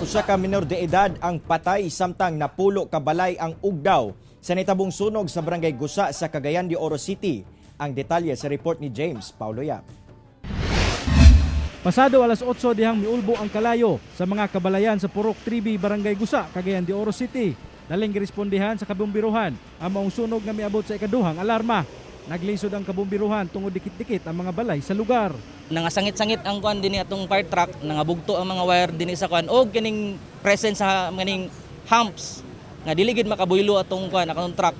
Usa ka minor de edad ang patay samtang napulo ka balay ang ugdaw sa nitabong sunog sa Barangay Gusa sa Cagayan de Oro City. Ang detalye sa report ni James Paulo Yap. Pasado alas 8 dihang miulbo ang kalayo sa mga kabalayan sa Purok 3B Barangay Gusa, Cagayan de Oro City. Daling girespondihan sa kabumbiruhan ang maong sunog nga miabot sa ikaduhang alarma. Naglisod ang kabumbiruhan tungod dikit-dikit ang mga balay sa lugar. Nangasangit-sangit ang kuan dinhi atong fire truck, nangabugto ang mga wire dinhi sa kuan og kining presence sa kaning humps nga dili gid makabuylo atong kuan atong truck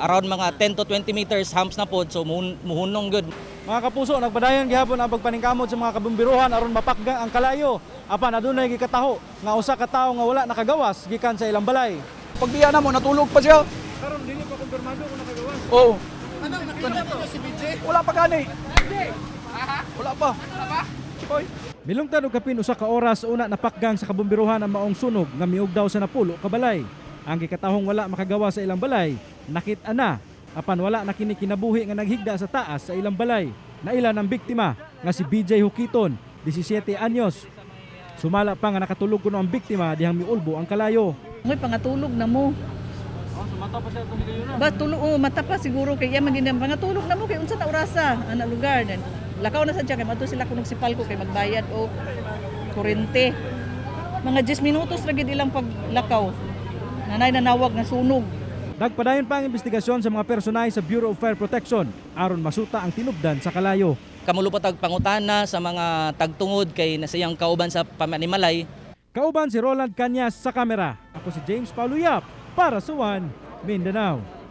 around mga 10 to 20 meters humps na pod, so muhunong gud. Mga kapuso, nagpadayon gihapon ang pagpaningkamot sa mga kabumbiruhan aron mapakgang ang kalayo. Apan adunay gikataho nga usa ka tawo nga wala nakagawas gikan sa ilang balay. Pagdiya na mo, natulog pa siya. Karon dili pa kumpirmado kung nakagawas. Oo. Ano, nakita mo si BJ? Wala pa gani. Wala pa. Hoy. Milungtad og kapin usa ka oras una napakgang sa kabumbiruhan ang maong sunog nga miugdaw sa napulo ka balay. Ang gikatahong wala makagawa sa ilang balay, nakit-a na. Apan wala na kini kinabuhi nga naghigda sa taas sa ilang balay. Naila ng biktima nga si BJ Hukiton, 17 anyos. Sumala pa nga nakatulog kuno ang biktima dihang miulbo ang kalayo. Ngoy pangatulog na mo. Mata pa siya tumigayon na. Ba tulog mata pa siguro kay iya magindang pangatulog na mo kay unsa ta orasa ana lugar dan. Lakaw na sa kay mato sila kunog sipal ko kay magbayad o kurente. Mga 10 minutos ra gid ilang paglakaw. Nanay nanawag na sunog. Nagpadayon pa ang investigasyon sa mga personay sa Bureau of Fire Protection aron masuta ang tinubdan sa kalayo. Kamulupot og pangutana sa mga tagtungod kay nasayang kauban sa pamanimalay. Kauban si Roland Cañas sa kamera. Ako si James Paulo Yap para sa One Mindanao.